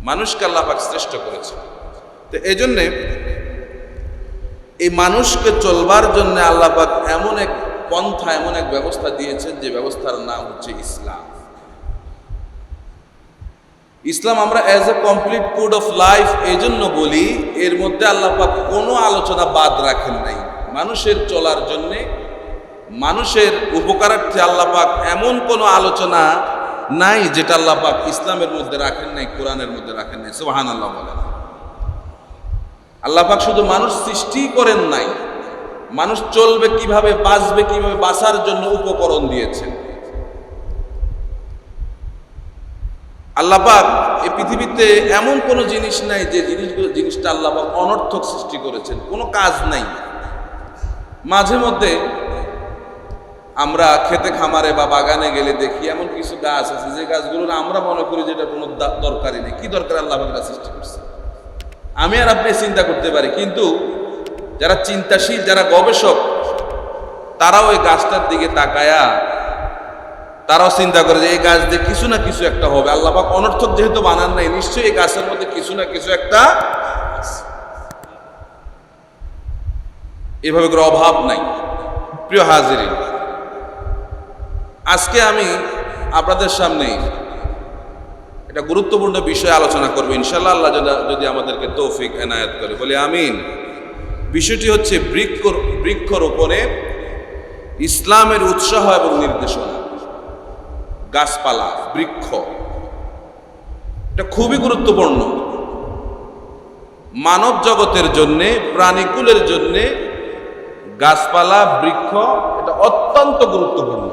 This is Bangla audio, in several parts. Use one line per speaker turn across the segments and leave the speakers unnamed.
মানুষকে আল্লাহ পাক শ্রেষ্ঠ করেছে। তো এই জন্যে এই মানুষকে চলবার জন্য আল্লাহ পাক এমন এক পন্থা, এমন এক ব্যবস্থা দিয়েছেন যে ব্যবস্থার নাম হচ্ছে ইসলাম। ইসলাম আমরা as a complete code of life এই জন্য বলি, এর মধ্যে আল্লাহ পাক কোনো আলোচনা বাদ রাখেন নাই। মানুষের চলার জন্যে, মানুষের উপকারার্থে আল্লাহ পাক এমন কোনো আলোচনা নাই যেটা আল্লাহ পাক ইসলামের মধ্যে রাখেন নাই, কোরআনের মধ্যে রাখেন নাই। সুবহানাল্লাহ বলেন। আল্লাহ পাক শুধু মানুষ সৃষ্টি করেন নাই, মানুষ চলবে কিভাবে, বাঁচবে কিভাবে, বাঁচার জন্য উপকরণ দিয়েছেন। আল্লাহ পাক এই পৃথিবীতে এমন কোনো জিনিস নাই যে জিনিসটা আল্লাহ পাক অনর্থক সৃষ্টি করেছেন, কোনো কাজ নাই। মাঝে মধ্যে আমরা খেতে খামারে বা বাগানে গেলে দেখি এমন কিছু গাছ আছে যে গাছগুলোর আমরা মনে করি যেটা কোনো দরকারই নেই। কি দরকার আল্লাহ পাক এটা সৃষ্টি করছে? আমি আর আপনি চিন্তা করতে পারি, কিন্তু যারা চিন্তাশীল, যারা গবেষক, তারাও এই গাছটার দিকে তাকায়া তারাও চিন্তা করে যে এই গাছ দিয়ে কিছু না কিছু একটা হবে। আল্লাহ পাক অনর্থক যেহেতু বানান নাই, নিশ্চয়ই এই গাছের মধ্যে কিছু না কিছু একটা, এভাবে করে অভাব নাই। প্রিয় হাজিরিন, আজকে আমি আপনাদের সামনে এটা গুরুত্বপূর্ণ বিষয় আলোচনা করবো ইনশাআল্লাহ, আল্লাহ যদি আমাদেরকে তৌফিক এনায়েত করে, বলে আমিন। বিষয়টি হচ্ছে বৃক্ষরোপণে ইসলামের উৎসাহ এবং নির্দেশনা। গাছপালা, বৃক্ষ, এটা খুবই গুরুত্বপূর্ণ মানব জগতের জন্যে, প্রাণীকুলের জন্যে। গাছপালা, বৃক্ষ এটা অত্যন্ত গুরুত্বপূর্ণ।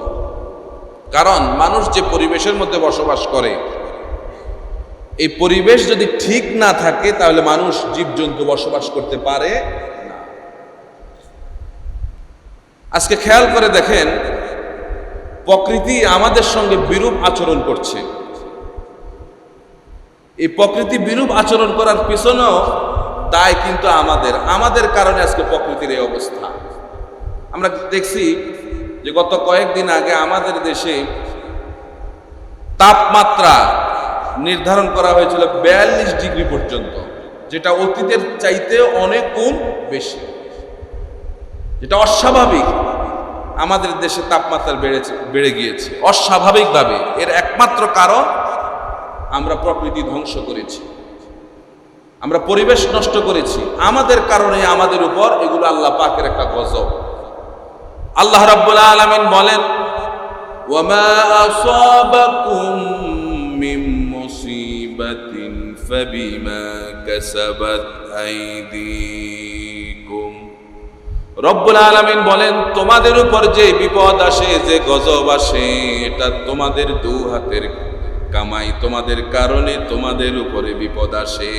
কারণ মানুষ যে পরিবেশের মধ্যে বসবাস করে, এই পরিবেশ যদি ঠিক না থাকে তাহলে মানুষ, জীবজন্তু বসবাস করতে পারে না। আজকে খেয়াল করে দেখেন, প্রকৃতি আমাদের সঙ্গে বিরূপ আচরণ করছে। এই প্রকৃতি বিরূপ আচরণ করার পিছনেও দায় কিন্তু আমাদের কারণে আজকে প্রকৃতির এই অবস্থা। আমরা দেখছি যে গত কয়েকদিন আগে আমাদের দেশে তাপমাত্রা নির্ধারণ করা হয়েছিল 42 ডিগ্রি পর্যন্ত, যেটা অতীতের চাইতে অনেক গুণ বেশি, যেটা অস্বাভাবিক। আমাদের দেশে তাপমাত্রা বেড়ে গিয়েছে অস্বাভাবিকভাবে। এর একমাত্র কারণ আমরা প্রকৃতি ধ্বংস করেছি, আমরা পরিবেশ নষ্ট করেছি। আমাদের কারণে আমাদের উপর এগুলো আল্লাহ পাকের একটা গজব। আল্লাহ রাব্বুল আলামিন বলেন, ওয়ামা আসাবাকুম মিন মুসিবাতিন ফাবিমা কাসাবাত আইদিকুম। রব্বুল আলামিন বলেন, তোমাদের উপর যে বিপদ আসে, যে গজব আসে, এটা তোমাদের দু হাতের কামাই, তোমাদের কারণে তোমাদের উপরে বিপদ আসে।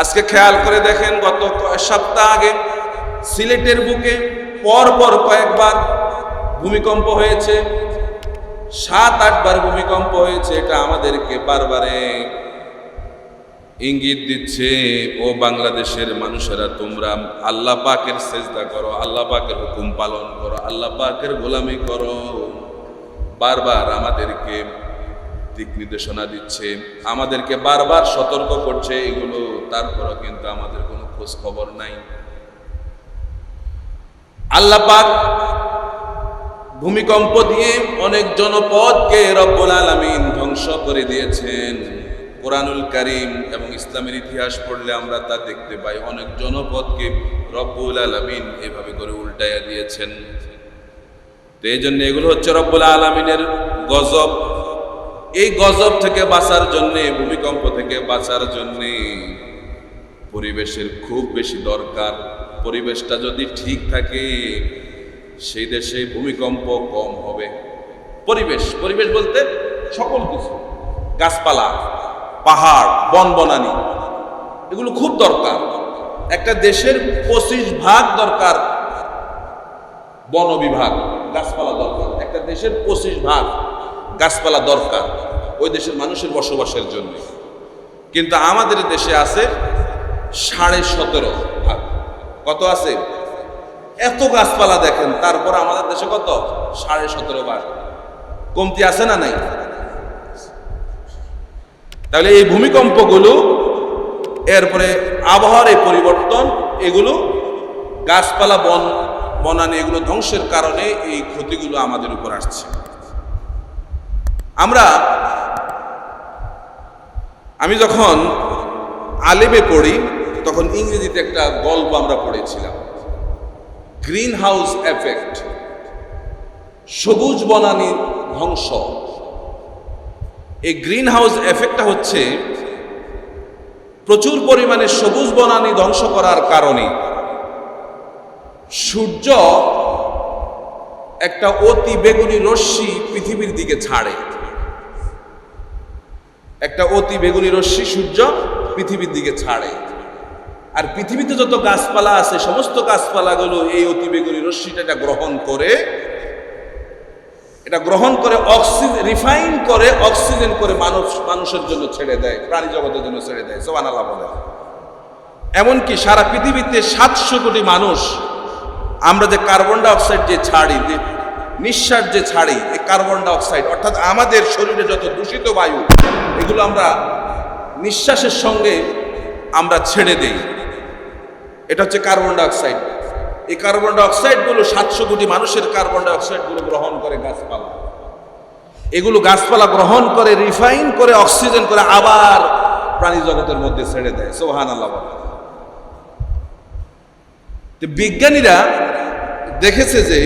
আজকে খেয়াল করে দেখেন, গত সপ্তাহ আগে সিলেটের বুকে পরপর কয়েকবার ভূমিকম্প হয়েছে, 7-8 বার ভূমিকম্প হয়েছে। এটা আমাদেরকে বারবারে ইঙ্গিত দিচ্ছে, ও বাংলাদেশের মানুষেরা, তোমরা আল্লাহ পাকের সেজদা করো, আল্লাহ পাকের হুকুম পালন করো, আল্লাহ পাকের গোলামি করো। বারবার আমাদেরকে দিক নির্দেশনা দিচ্ছে, আমাদেরকে বারবার সতর্ক করছে এগুলো, তারপরও কিন্তু আমাদের কোনো খোঁজ খবর নাই। আল্লাহ পাক ভূমিকম্প দিয়ে অনেক জনপদকে রব্বুল আলামিন ধ্বংস করে দিয়েছেন। কোরআনুল কারীম এবং ইসলামের ইতিহাস পড়লে আমরা তা দেখতে পাই, অনেক জনপদকে রব্বুল আলামিন এভাবে করে উল্টাইয়া দিয়েছেন। তো এই জন্য এগুলো হচ্ছে রব্বুল আলামিনের গজব। এই গজব থেকে বাঁচার জন্যে, ভূমিকম্প থেকে বাঁচার জন্যে পরিবেশের খুব বেশি দরকার। পরিবেশটা যদি ঠিক থাকে, সেই দেশে ভূমিকম্প কম হবে। পরিবেশ বলতে সকল কিছু, গাছপালা, পাহাড়, বনবনানি, এগুলো খুব দরকার। একটা দেশের 25% দরকার বন বিভাগ, গাছপালা দরকার। একটা দেশের 25% গাছপালা দরকার ওই দেশের মানুষের বসবাসের জন্য। কিন্তু আমাদের দেশে আছে 17.5%। কত আছে? এত গাছপালা দেখেন, তারপর আমাদের দেশে কত? 17.5%। কমতি আছে না নাই? তাহলে এই ভূমিকম্পগুলো, এরপরে আবহাওয়ার এই পরিবর্তন, এগুলো গাছপালা বনানি এগুলো ধ্বংসের কারণে এই ক্ষতিগুলো আমাদের উপর আসছে। আমি যখন আলেমে পড়ি তখন ইংরেজিতে একটা গল্প আমরা পড়েছিলাম, গ্রিন হাউস এফেক্ট, সবুজ বনানি ধ্বংস। এই গ্রিন হাউস এফেক্টটা হচ্ছে প্রচুর পরিমাণে সবুজ বনানি ধ্বংস করার কারণে সূর্য একটা অতি বেগুনি রশ্মি পৃথিবীর দিকে ছাড়ে। একটা অতি বেগুনি রশ্মি সূর্য পৃথিবীর দিকে ছাড়ে, আর পৃথিবীতে যত গাছপালা আছে সমস্ত গাছপালাগুলো এই অতি বেগুনি রশ্মিটা এটা গ্রহণ করে অক্সিজেন রিফাইন করে অক্সিজেন করে মানুষের জন্য ছেড়ে দেয়, প্রাণী জগতের জন্য ছেড়ে দেয়। সুবহানাল্লাহ বলে। এমনকি সারা পৃথিবীতে 700 কোটি মানুষ আমরা যে কার্বন ডাই অক্সাইড যে ছাড়ি, যে নিঃশ্বাস যে ছাড়ি, এই কার্বন ডাই অক্সাইড অর্থাৎ আমাদের শরীরে যত দূষিত বায়ু এগুলো আমরা নিঃশ্বাসের সঙ্গে আমরা ছেড়ে দেই, এটা হচ্ছে কার্বন ডাই অক্সাইড। এই কার্বন ডাই অক্সাইডগুলো 700 কোটি মানুষের কার্বন ডাই অক্সাইডগুলো গ্রহণ করে গাছপালা, এগুলো গাছপালা গ্রহণ করে রিফাইন করে অক্সিজেন করে আবার প্রাণী জগতের মধ্যে ছেড়ে দেয়। সুবহানাল্লাহ। বিজ্ঞানীরা দেখেছে যে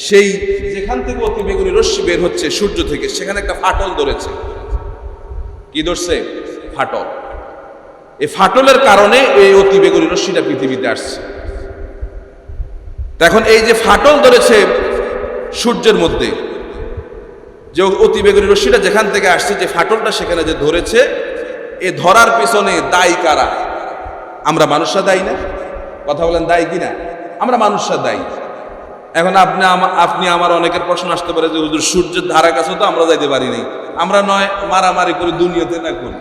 সেই যেখান থেকে অতি বেগুনি রশ্মি বের হচ্ছে সূর্য থেকে, সেখানে একটা ফাটল ধরেছে। কি ধরছে? ফাটল। এই ফাটলের কারণে এই অতি বেগুনি রশ্মিটা পৃথিবীতে আসছে। এখন এই যে ফাটল ধরেছে সূর্যের মধ্যে, যে অতি বেগুনি রশ্মিটা যেখান থেকে আসছে, যে ফাটলটা সেখানে যে ধরেছে, এ ধরার পিছনে দায়ী কারা? আমরা মানুষরা দায়ী না? কথা বলেন, দায়ী কিনা? আমরা মানুষরা দায়ী। এখন আপনি আমার অনেকের প্রশ্ন আসতে পারে যে হুজুর সূর্যের ধারা কাছে তো আমরা যাইতে পারি নাই, আমরা নয় মারামারি করি দুনিয়াতে, না করি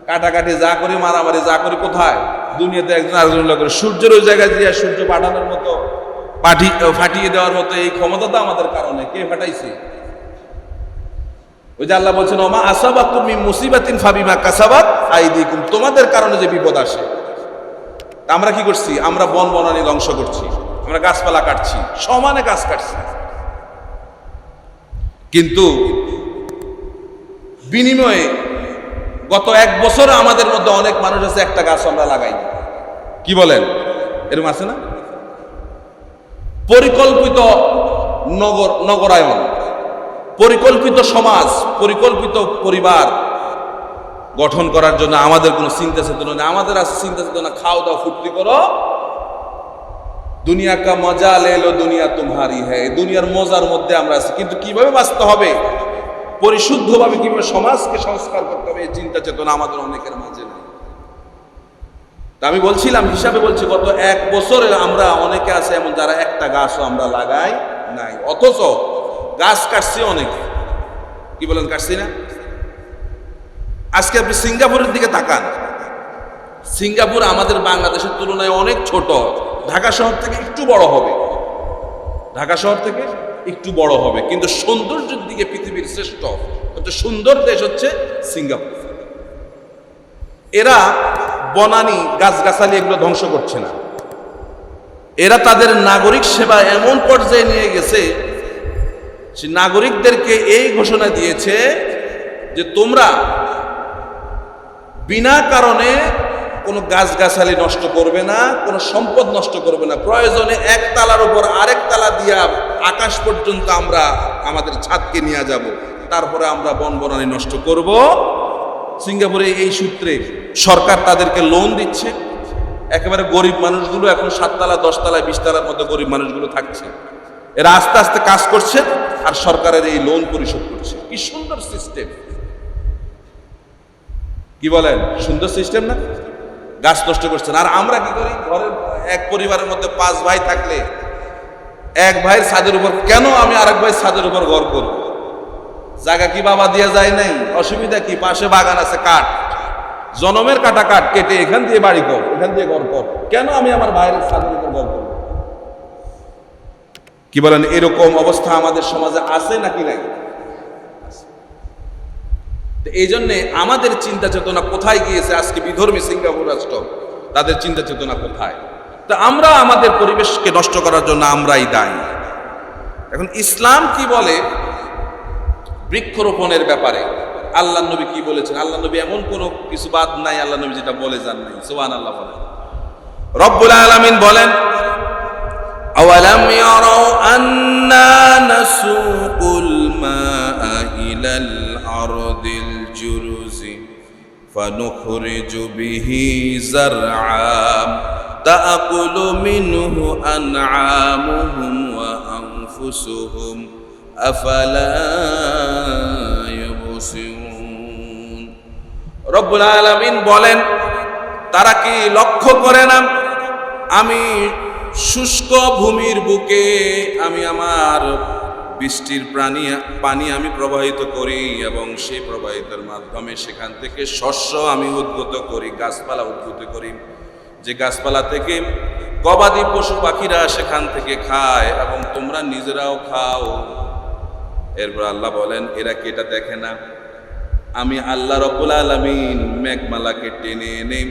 কাটাকাটি যা করি, মারামারি যা করি কোথায়? দুনিয়াতে একজন আরেকজন করে। সূর্যের ওই জায়গায় দিয়ে সূর্য পাঠানোর মতো, ফাটিয়ে দেওয়ার মতো এই ক্ষমতা তো আমাদের কারণে। কে ফাটাইছে? ওই যে আল্লাহ বলছেন, ওমা আসাবাতুম মিন মুসিবাতিন ফাবিমা কাসাবাত আইদিকুম, তোমাদের কারণে যে বিপদ আসে। আমরা কি করছি? আমরা বনানি ধ্বংস করছি, আমরা গাছপালা কাটছি, সমানে গাছ কাটছি, কিন্তু বিনিময়ে গত 1 বছরে আমাদের মধ্যে অনেক মানুষ আছে একটা গাছ আমরা লাগাইনি। কি বলেন? এরকম আছে না? পরিকল্পিত নগরায়ন, পরিকল্পিত সমাজ, পরিকল্পিত পরিবার গঠন করার জন্য আমাদের কোনো চিন্তা চেতনা নেই। আমাদের আছে চিন্তা চেতনা, খাও দাও ফুর্তি করো, দুনিয়া কা মজা লে লো, দুনিয়া তোমারি হ্যাঁ। দুনিয়ার মজার মধ্যে আমরা আছি, কিন্তু কিভাবে বাঁচতে হবে, পরিশুদ্ধভাবে কিভাবে সমাজকে সংস্কার করতে হবে, এই চিন্তা চেতনা আমাদের অনেকের মাঝে নেই। তা আমি বলছিলাম, হিসাবে বলছি, গত 1 বছরে আমরা অনেকে আছে এমন যারা একটা গাছও আমরা লাগাই নাই, অথচ গাছ কাটছি অনেকে। কি বলেন, কাটছি না? আজকে আপনি সিঙ্গাপুরের দিকে তাকান, সিঙ্গাপুর আমাদের বাংলাদেশের তুলনায় অনেক ছোট, ঢাকা শহর থেকে একটু বড় হবে, ঢাকা শহর থেকে একটু বড় হবে, কিন্তু সৌন্দর্যের দিকে পৃথিবীর শ্রেষ্ঠ সবচেয়ে সুন্দর দেশ হচ্ছে সিঙ্গাপুর। এরা বনানি গাছগাছালি এগুলো ধ্বংস করছে না, এরা তাদের নাগরিক সেবা এমন পর্যায়ে নিয়ে গেছে, সে নাগরিকদেরকে এই ঘোষণা দিয়েছে যে তোমরা বিনা কারণে কোনো গাছগাছালি নষ্ট করবে না, কোনো সম্পদ নষ্ট করবে না। প্রয়োজনে 1 তালার উপর আরেক তালা দিয়া আকাশ পর্যন্ত আমরা আমাদের ছাদকে নিয়ে যাব, তারপরে আমরা বনানি নষ্ট করব। সিঙ্গাপুরে এই সূত্রে সরকার তাদেরকে লোন দিচ্ছে। একেবারে গরিব মানুষগুলো এখন 7 তালা 10 তালা 20 তালার মধ্যে গরিব মানুষগুলো থাকছে। এরা আস্তে আস্তে কাজ করছে আর সরকারের এই লোন পরিশোধ করছে। কি সুন্দর সিস্টেম! কি বলেন, সুন্দর সিস্টেম না? গাছ নষ্ট করছেন। আর আমরা কি করি? ঘরের এক পরিবারের মধ্যে 5 ভাই থাকলে এক ভাইয়ের ছাদের উপর, কেন আমি আরেক ভাইয়ের ছাদের উপর ঘর করব? জায়গা কি বাবা দিয়ে যায় নাই? অসুবিধা কি? পাশে বাগান আছে, কাঠ, জনমের কাটা কাঠ কেটে এখান দিয়ে বাড়ি কর, এখান দিয়ে ঘর কর, কেন আমি আমার ভাইয়ের ছাদের উপর ঘর করব? কি বলেন, এরকম অবস্থা আমাদের সমাজে আছে নাকি নাই? তো এই জন্যে আমাদের চিন্তা চেতনা কোথায় গিয়েছে? আজকে বিধর্মী সিঙ্গাপুর রাষ্ট্র, তাদের চিন্তা চেতনা কোথায়? তা আমরা আমাদের পরিবেশকে নষ্ট করার জন্য আমরাই দায়ী। এখন ইসলাম কি বলে বৃক্ষরোপণের ব্যাপারে? আল্লাহ নবী কি বলেছেন? আল্লাহ নবী এমন কোনো কিছু বাদ নাই আল্লাহ নবী যেটা বলে যান নাই। সুবহানাল্লাহ বলেন। রব্বুল আলামিন বলেন, আওয়ালাম ইয়ারাউ আন্না নাসুকুল মাআ ইলাল আরদিল জুরুজি ফানুখরিজু বিহি যারআম তাআকুলু মিনহু আনআমুহুম ওয়া আনফুসুহুম আফালা ইউবসিরুন। রব্বুল আলামিন বলেন, তারা কি লক্ষ্য করে না আমি শুষ্ক ভূমির বুকে আমি আমার বৃষ্টির পানি আমি প্রবাহিত করি এবং সেই প্রবাহিতের মাধ্যমে সেখান থেকে শস্য আমি উদ্ভূত করি, গাছপালা উদ্ভূত করি, যে গাছপালা থেকে গবাদি পশু পাখিরা সেখান থেকে খায় এবং তোমরা নিজেরাও খাও। এরপর আল্লাহ বলেন, এরা কি এটা দেখে না? আমি আল্লাহ রব্বুল আলামিন মেঘমালাকে টেনে এনে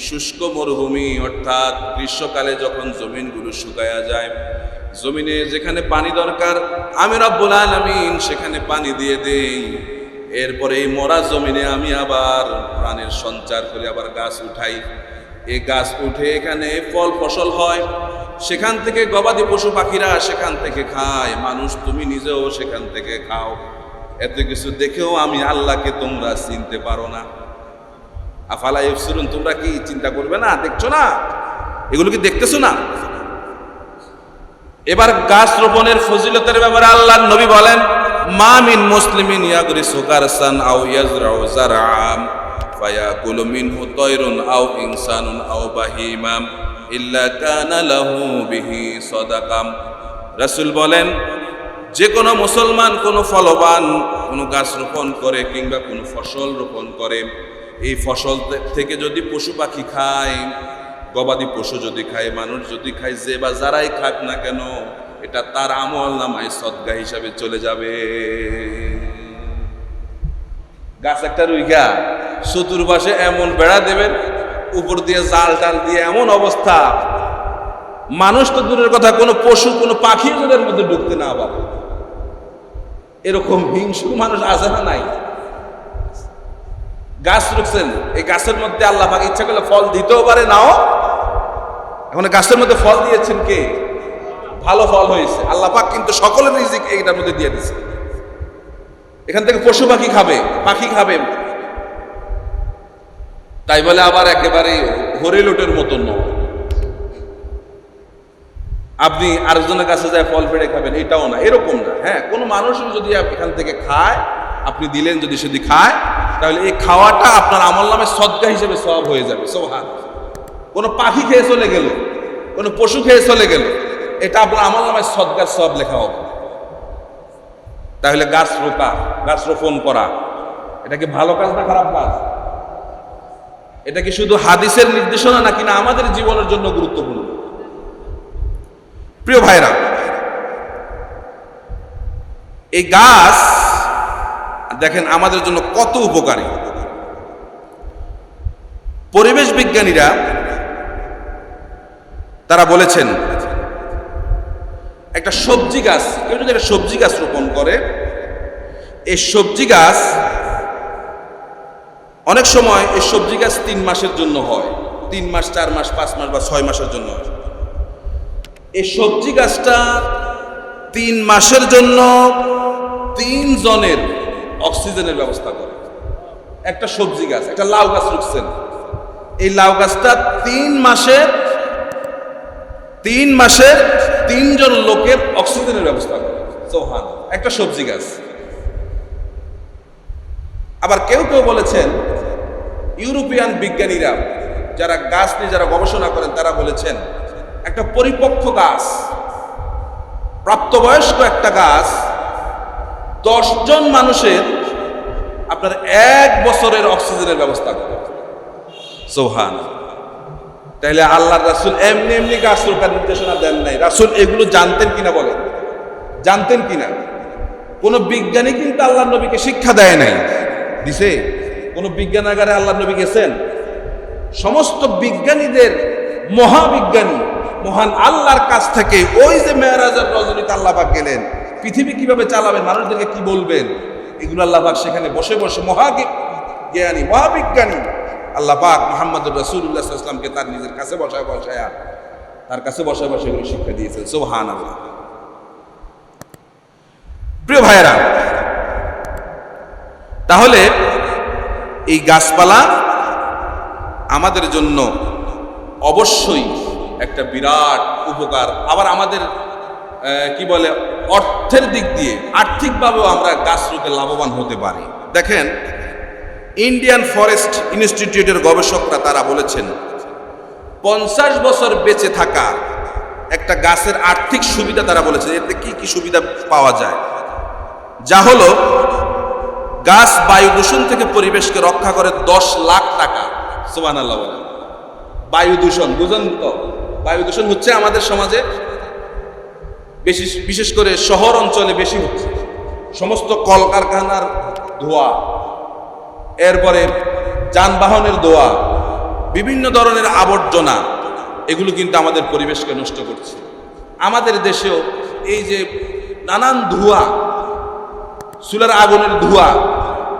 শুষ্ক মরুভূমি অর্থাৎ গ্রীষ্মকালে যখন জমিনগুলো শুকায়া যায়, জমিনে যেখানে পানি দরকার আমি রব্বুল আলামিন সেখানে পানি দিয়ে দেই। এরপরে এই মরা জমিনে আমি আবার প্রাণের সঞ্চার করে আবার গাছ উঠাই। এই গাছ উঠে এখানে ফল ফসল হয়, সেখান থেকে গবাদি পশু পাখিরা সেখান থেকে খায়, মানুষ তুমি নিজেও সেখান থেকে খাও। এত কিছু দেখেও আমি আল্লাহকে তোমরা চিনতে পারো না। আফালা ইউবসিরুন, তোমরা কি চিন্তা করবে না? দেখছো না? এগুলো কি দেখতেছো না? এবার গাছ রোপণের ফজিলতের ব্যাপারে আল্লাহর নবী বলেন, মা মিন মুসলিমিন ইয়াগরিসু গারসান আও ইয়াজরাউ যারআম ফায়াকুলু মিনহু তায়রুন আও ইনসানুন আও বাহিমাম ইল্লা কানা লাহু বিহি সাদাকাম। রাসূল বলেন, যে কোনো মুসলমান কোনো ফলবান কোনো গাছ রোপণ করে কিংবা কোনো ফসল রোপণ করে, এই ফসল থেকে যদি পশু পাখি খায়, গবাদি পশু যদি খায়, মানুষ যদি খায়, যে বা যারাই খাক না কেন, এটা তার আমল নামায় সদকা হিসাবে চলে যাবে। গাছ একটা রুইগা চতুর্পাশে এমন বেড়া দেবেন, উপর দিয়ে জাল টাল দিয়ে এমন অবস্থা, মানুষ তো দূরের কথা, কোনো পশু কোনো পাখি ওদের মধ্যে ঢুকতে না পারে। এরকম হিংসুক মানুষ আছে না নাই? গাছ রুখছেন, এই গাছের মধ্যে আল্লাহ পাক ইচ্ছা করলে ফল দিতেও পারে, নাও। এখন গাছের মধ্যে ফল দিয়েছেন কে? ভালো ফল হয়েছে আল্লাহ পাক, কিন্তু সকলের রিজিক এইটার মধ্যে দিয়ে দিচ্ছে। এখান থেকে পশু পাখি খাবে, পাখি খাবে, তাই বলে আবার একেবারে হরিলুটের মতন নয়। আপনি আরেকজনের কাছে যায় ফল পেড়ে খাবেন, এটাও না, এরকম না। হ্যাঁ, কোনো মানুষ যদি এখান থেকে খায়, আপনি দিলেন, যদি সেটি খায়, তাহলে এই খাওয়াটা আপনার আমল নামে সদকা হিসেবে সওয়াব হয়ে যাবে। সুবহানাল্লাহ। কোনো পাখি খেয়ে চলে গেল, কোনো পশু খেয়ে চলে গেল, এটা আপনার আমল নামে সদকার সওয়াব লেখা হবে। তাহলে গাছ রোপা, গাছ রোপণ করা, এটা কি ভালো কাজ না খারাপ কাজ? এটা কি শুধু হাদিসের নির্দেশনা নাকি না আমাদের জীবনের জন্য গুরুত্বপূর্ণ? প্রিয় ভাইরা, এই গাছ দেখেন আমাদের জন্য কত উপকারী। পরিবেশ বিজ্ঞানীরা তারা বলেছেন, একটা সবজি গাছ, কেউ যদি একটা সবজি গাছ রোপণ করে, এই সবজি গাছ অনেক সময় এই সবজি গাছ 3 মাসের জন্য হয়, 3 মাস 4 মাস 5 মাস বা 6 মাসের জন্য হয়। এই সবজি গাছটা 3 মাসের জন্য 3 জনের অক্সিজেনের ব্যবস্থা করে। একটা সবজি গাছ, একটা লাউ গাছ রুখছেন, এই লাউ গাছটা 3 মাসের 3 জন লোকের অক্সিজেনের ব্যবস্থা করে। সুবহানাল্লাহ, একটা সবজি গাছ। আবার কেউ কেউ বলেছেন, ইউরোপিয়ান বিজ্ঞানীরা যারা গাছ নিয়ে যারা গবেষণা করেন, তারা বলেছেন একটা পরিপক্ক গাছ, প্রাপ্তবয়স্ক একটা গাছ 10 জন মানুষের আপনার 1 বছরের অক্সিজেনের ব্যবস্থা করে। সুবহানাল্লাহ। তাহলে আল্লাহর রাসূল এমনি এমনি গাছ রোপার নির্দেশনা দেন নাই। রাসূল এগুলো জানতেন কিনা বলেন? জানতেন কিনা? কোন বিজ্ঞানী কিন্তু আল্লাহর নবীকে শিক্ষা দেয় নাই। দিছে? কোন বিজ্ঞানাগারে আল্লাহ নবী গেছেন? সমস্ত বিজ্ঞানীদের, মহাবিজ্ঞানী মহান আল্লাহর কাছ থেকে ওই যে মেরাজের রজনীতে আল্লাহ পাক গেলেন, পৃথিবী কিভাবে চালাবেন, মানুষদেরকে কি বলবেন, এগুলো আল্লাহ পাক সেখানে বসে বসে মহাজ্ঞানী মহাবিজ্ঞানী আল্লাহ পাক মুহাম্মদুর রাসূলুল্লাহ সাল্লাল্লাহু আলাইহি ওয়াসাল্লামকে তার নিজের কাছে বসায়া তার কাছে বসে এগুলো শিক্ষা দিয়েছেন। সুবহানাল্লাহ। প্রিয় ভাইয়েরা, তাহলে এই গাছপালা আমাদের জন্য অবশ্যই একটা বিরাট উপকার। আবার আমাদের কি বলে, অর্থের দিক দিয়ে আর্থিকভাবেও আমরা গাছ রুপে লাভবান হতে পারি। দেখেন, ইন্ডিয়ান ফরেস্ট ইনস্টিটিউটের গবেষকরা তারা বলেছেন 50 বছর বেঁচে থাকা একটা গাছের আর্থিক সুবিধা তারা বলেছেন। এতে কি কি সুবিধা পাওয়া যায়? যা হলো, গাছ বায়ু দূষণ থেকে পরিবেশকে রক্ষা করে 10 লাখ টাকা। সুবহানাল্লাহ বলেন। বায়ু দূষণ বুঝেন তো? বায়ু দূষণ হচ্ছে আমাদের সমাজে বিশেষ করে শহর অঞ্চলে বেশি হচ্ছে। সমস্ত কলকারখানার ধোঁয়া, এরপরে যানবাহনের ধোঁয়া, বিভিন্ন ধরনের আবর্জনা, এগুলো কিন্তু আমাদের পরিবেশকে নষ্ট করছে। আমাদের দেশেও এই যে নানান ধোঁয়া, চুলার আগুনের ধোঁয়া,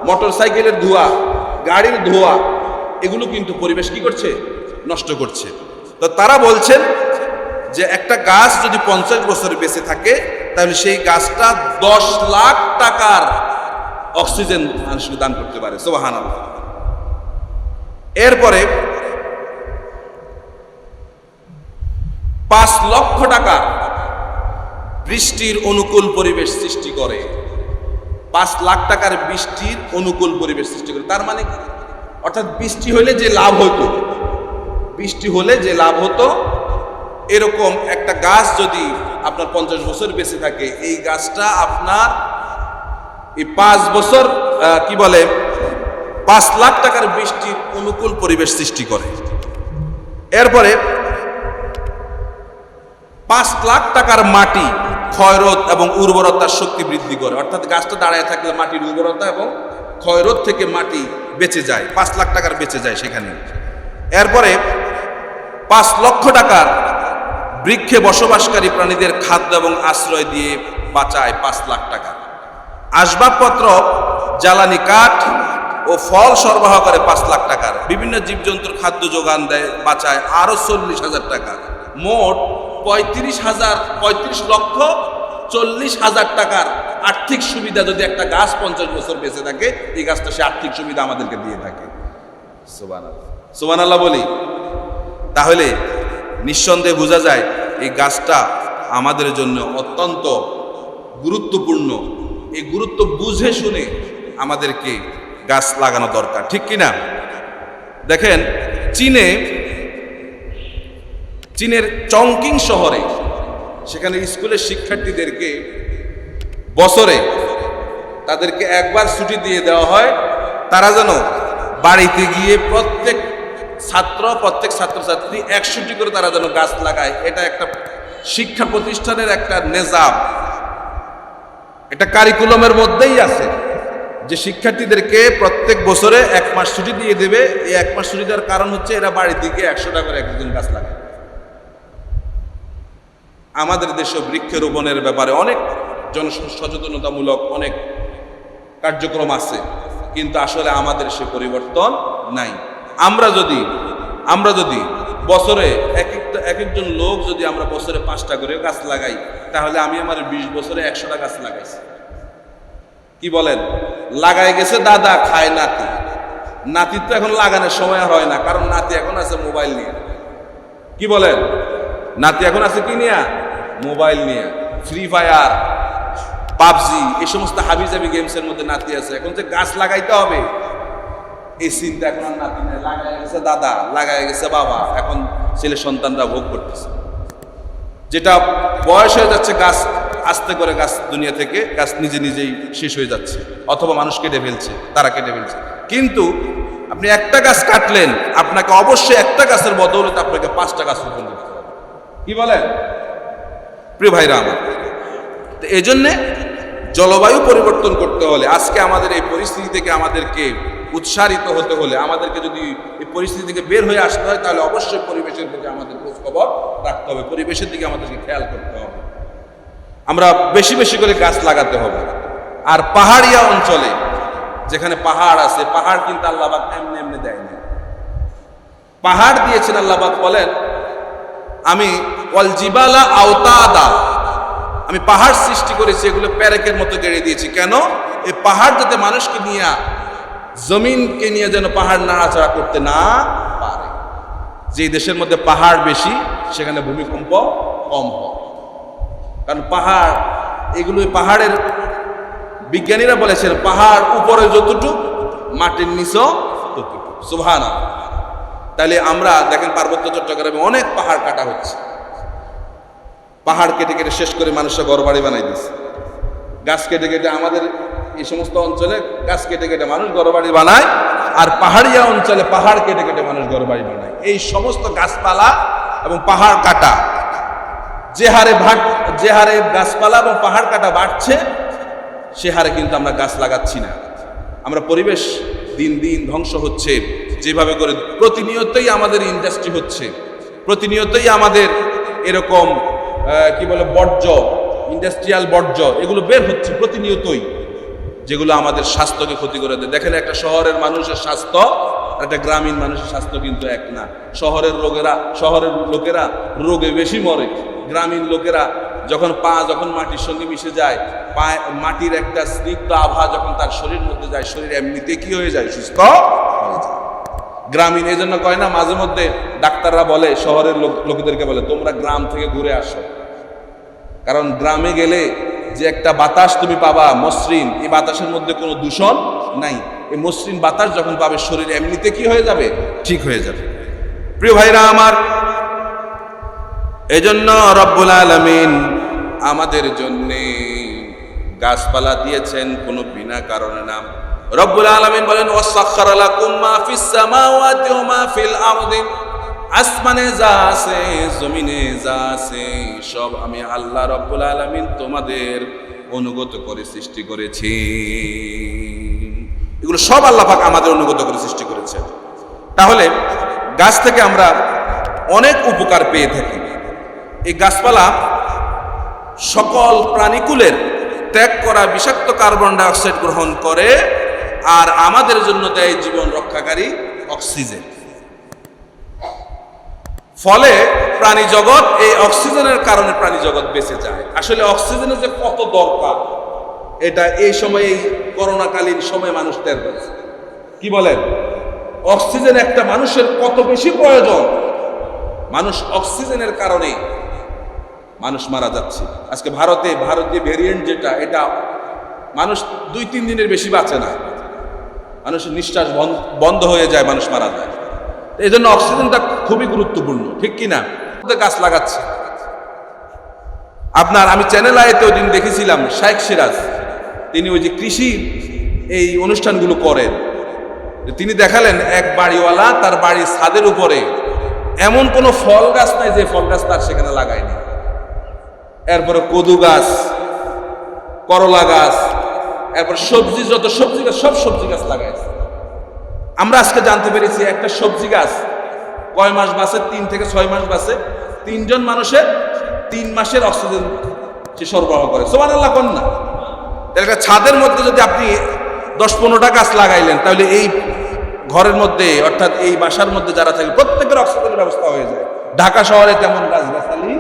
মোটর সাইকেলের ধোঁয়া, গাড়ির ধোঁয়া, এগুলো কিন্তু পরিবেশ কি করছে? নষ্ট করছে। তো তারা বলছেন যে একটা গাছ যদি 50 বছর বেঁচে থাকে, তাহলে সেই গাছটা 10 লাখ টাকার অক্সিজেন মানুষকে দান করতে পারে। সুবহানাল্লাহ। এরপরে 5 লক্ষ টাকা বৃষ্টির অনুকূল পরিবেশ সৃষ্টি করে। 5 লাখ টাকার বৃষ্টির অনুকূল পরিবেশ সৃষ্টি করে। তার মানে অর্থাৎ বৃষ্টি হলে যে লাভ হতো, এরকম একটা গাছ যদি আপনার 50 বছর বেঁচে থাকে, এই গাছটা আপনার এই 5 বছর 5 লাখ টাকার বৃষ্টির অনুকূল পরিবেশ সৃষ্টি করে। এরপরে 5 লাখ টাকার মাটি ক্ষয়রোধ এবং উর্বরতার শক্তি বৃদ্ধি করে। অর্থাৎ গাছটা দাঁড়ায় থাকলে মাটির উর্বরতা এবং ক্ষয়রোধ থেকে মাটি বেঁচে যায়, 5 লাখ টাকার বেঁচে যায় সেখানে। এরপরে 5 লক্ষ টাকার বৃক্ষে বসবাসকারী প্রাণীদের খাদ্য এবং আশ্রয় দিয়ে বাঁচায় 5 লাখ টাকা। আসবাবপত্র, জ্বালানি কাঠ ও ফল সরবরাহ করে 5 লাখ টাকার। বিভিন্ন জীবজন্তুর খাদ্য যোগান দেয়, বাঁচায় আরো 40,000 টাকা। মোট 35,40,40,000 টাকার আর্থিক সুবিধা যদি একটা গাছ 50 বছর বেঁচে থাকে, এই গাছটা সে আর্থিক সুবিধা আমাদেরকে দিয়ে থাকে। সুবহানাল্লাহ, সুবহানাল্লাহ বলি। তাহলে নিঃসন্দেহে বোঝা যায় এই গাছটা আমাদের জন্য অত্যন্ত গুরুত্বপূর্ণ। এই গুরুত্ব বুঝে শুনে আমাদেরকে গাছ লাগানো দরকার, ঠিক কিনা? দেখেন, চীনের চংকিং শহরে, সেখানে স্কুলের শিক্ষার্থীদেরকে বছরে তাদেরকে একবার ছুটি দিয়ে দেওয়া হয়, তারা যেন বাড়িতে গিয়ে প্রত্যেক ছাত্রছাত্রী 100টি করে তারা যেন গাছ লাগায়। এটা একটা শিক্ষা প্রতিষ্ঠানের একটা নিজাম, এটা কারিকুলামের মধ্যেই আছে যে শিক্ষার্থীদেরকে প্রত্যেক বছরে 1 মাস ছুটি দিয়ে দেবে। এই 1 মাস ছুটি দেওয়ার কারণ হচ্ছে এরা বাড়িতে গিয়ে 100টা করে একজন গাছ লাগায়। আমাদের দেশে বৃক্ষরোপণের ব্যাপারে অনেক জনসচেতনতামূলক অনেক কার্যক্রম আছে, কিন্তু আসলে আমাদের সে পরিবর্তন নাই। আমরা যদি বছরে এক একজন লোক যদি আমরা বছরে 5টা করে গাছ লাগাই, তাহলে আমি আমার 20 বছরে 100টা গাছ লাগাইছি। কি বলেন? লাগাই গেছে দাদা, খায় নাতি। নাতির তো এখন লাগানোর সময় আর হয় না, কারণ নাতি এখন আছে মোবাইল নিয়ে। কি বলেন? নাতি এখন আছে কি নিয়ে? মোবাইল নিয়ে। ফ্রি ফায়ার, পাবজি, এই সমস্ত হাবিজাবি গেমসের মধ্যে নাতি আছে। এখন যে গাছ লাগাইতে হবে, এই চিন্তা এখন আর নাতি নেই। লাগাই গেছে দাদা, লাগাই গেছে বাবা, এখন ছেলে সন্তানরা ভোগ করতেছে। যেটা বয়স হয়ে যাচ্ছে, গাছ আস্তে করে গাছ দুনিয়া থেকে গাছ নিজেই শেষ হয়ে যাচ্ছে, অথবা মানুষ কেটে ফেলছে, তারা কেটে ফেলছে। কিন্তু আপনি একটা গাছ কাটলেন, আপনাকে অবশ্যই একটা গাছের বদৌলতে আপনাকে 5টা গাছ রোপণ করতে হবে। কি বলেন প্রিয় ভাইরা আমার? তো এই জন্যে জলবায়ু পরিবর্তন করতে হলে, আজকে আমাদের এই পরিস্থিতি থেকে আমাদেরকে উৎসারিত হতে হলে, আমাদেরকে যদি এই পরিস্থিতি থেকে বের হয়ে আসতে হয়, তাহলে অবশ্যই পরিবেশের প্রতি আমাদের খোঁজ খবর রাখতে হবে, পরিবেশের দিকে আমাদেরকে খেয়াল করতে হবে। আমরা বেশি বেশি করে গাছ লাগাতে হবে। আর পাহাড়িয়া অঞ্চলে যেখানে পাহাড় আছে, পাহাড় কিন্তু আল্লাহ পাক এমনি এমনি দেয়নি, পাহাড় দিয়েছেন। আল্লাহ পাক বলেন, আমি ওয়াল জিবালা আওতাদা, আমি পাহাড় সৃষ্টি করেছি, এগুলো প্যারেকের মতো গেড়ে দিয়েছি। কেন? এই পাহাড় যাতে মানুষকে নিয়ে, জমিনকে নিয়ে যেন পাহাড় নাড়াচাড়া করতে না পারে। যে দেশের মধ্যে পাহাড় বেশি সেখানে ভূমিকম্প কম হয়, কারণ পাহাড়, এগুলো পাহাড়ের বিজ্ঞানীরা বলেছেন পাহাড় উপরে যতটুকু মাটির নিচেও ততটুকু। সুবহানাল্লাহ। তাহলে আমরা দেখেন পার্বত্য চট্টগ্রামে অনেক পাহাড় কাটা হচ্ছে, পাহাড় কেটে কেটে শেষ করে মানুষরা ঘর বাড়ি বানাই দিচ্ছে। গাছ কেটে কেটে আমাদের এই সমস্ত অঞ্চলে গাছ কেটে কেটে মানুষ ঘর বাড়ি বানায়, আর পাহাড়িয়া অঞ্চলে পাহাড় কেটে কেটে মানুষ ঘর বাড়ি বানায়। এই সমস্ত গাছপালা এবং পাহাড় কাটা, যে হারে গাছপালা এবং পাহাড় কাটা বাড়ছে, সে হারে কিন্তু আমরা গাছ লাগাচ্ছি না। আমরা পরিবেশ দিন দিন ধ্বংস হচ্ছে যেভাবে করে, প্রতিনিয়তই আমাদের ইন্ডাস্ট্রি হচ্ছে, প্রতিনিয়তই আমাদের এরকম কি বলে বর্জ্য, ইন্ডাস্ট্রিয়াল বর্জ্য এগুলো বের হচ্ছে প্রতিনিয়তই, যেগুলো আমাদের স্বাস্থ্যকে ক্ষতি করে দেয়। দেখেন, একটা শহরের মানুষের স্বাস্থ্য আর একটা গ্রামীণ মানুষের স্বাস্থ্য কিন্তু এক না। শহরের লোকেরা রোগে বেশি মরে, গ্রামীণ লোকেরা যখন মাটির সঙ্গে মিশে যায়, মাটির একটা স্নিগ্ধ আভা যখন তার শরীরের মধ্যে যায়, শরীর এমনিতে কি হয়ে যায়, সুস্থ হয়ে যায়। গ্রামীণ এই জন্য কয় না, মাঝে মধ্যে ডাক্তাররা বলে, শহরের লোকদেরকে বলে, তোমরা গ্রাম থেকে ঘুরে আসো, কারণ গ্রামে গেলে যে একটা বাতাস তুমি পাবা মসৃণ, এই বাতাসের মধ্যে কোনো দূষণ নাই। এই মসৃণ বাতাস যখন পাবে, শরীর এমনিতে কি হয়ে যাবে, ঠিক হয়ে যাবে। প্রিয় ভাইরা আমার, এজন্য রব্বুল আলামিন আমাদের জন্য গাছপালা দিয়েছেন কোনো বিনা কারণে না। রব্বুল আলামিন বলেন, ওয়াসাখখারা লাকুম মা ফিস সামাওয়াতি ওয়া মা ফিল আরদি, আসমানে যা আছে জমিনে যা আছে সব আমি আল্লাহ রব্বুল আলামিন তোমাদের অনুগত করে সৃষ্টি করেছি। এগুলো সব আল্লাহ পাক আমাদের অনুগত করে সৃষ্টি করেছেন। তাহলে গাছ থেকে আমরা অনেক উপকার পেয়ে থাকি। এই গাছপালা সকল প্রাণীকুলের ত্যাগ করা বিষাক্ত কার্বন ডাই অক্সাইড গ্রহণ করে আর আমাদের জন্য দেয় জীবন রক্ষাকারী অক্সিজেন। ফলে প্রাণী জগৎ, এই অক্সিজেনের কারণে প্রাণী জগৎ বেঁচে যায়। আসলে অক্সিজেনের যে কত দরকার, এটা এই সময়ে, এই করোনাকালীন সময়ে মানুষ টের পেয়েছে। কি বলেন? অক্সিজেন একটা মানুষের কত বেশি প্রয়োজন। মানুষ অক্সিজেনের কারণে মানুষ মারা যাচ্ছে। আজকে ভারতীয় ভেরিয়েন্ট যেটা, এটা মানুষ 2-3 দিনের বেশি বাঁচে না, মানুষের নিঃশ্বাস বন্ধ হয়ে যায়, মানুষ মারা যায়। এই জন্য অক্সিজেনটা খুবই গুরুত্বপূর্ণ, ঠিক কিনা? গাছ লাগাচ্ছে আপনার, আমি চ্যানেল আইতে ওই দিন দেখেছিলাম শেখ সিরাজ, তিনি ওই যে কৃষি এই অনুষ্ঠানগুলো করেন, তিনি দেখালেন এক বাড়িওয়ালা তার বাড়ির ছাদের উপরে এমন কোনো ফল গাছ নাই যে ফল গাছ তার সেখানে লাগায়নি। এরপরে কদু গাছ, করলা গাছ, এরপর সবজি, যত সবজি গাছ, সব সবজি গাছ লাগাইছে। আমরা আজকে জানতে পেরেছি একটা সবজি গাছ কয় মাস বাঁচে, 3 থেকে 6 মাস বাঁচে। 3 জন মানুষের 3 মাসের অক্সিজেন সে সরবরাহ করে। সুবহানাল্লাহ কোন না? একটা ছাদের মধ্যে যদি আপনি 10-15টা গাছ লাগাইলেন, তাহলে এই ঘরের মধ্যে, অর্থাৎ এই বাসার মধ্যে যারা থাকে প্রত্যেকের অক্সিজেনের ব্যবস্থা হয়ে যায়। ঢাকা শহরে তেমন গাছ গাছালি,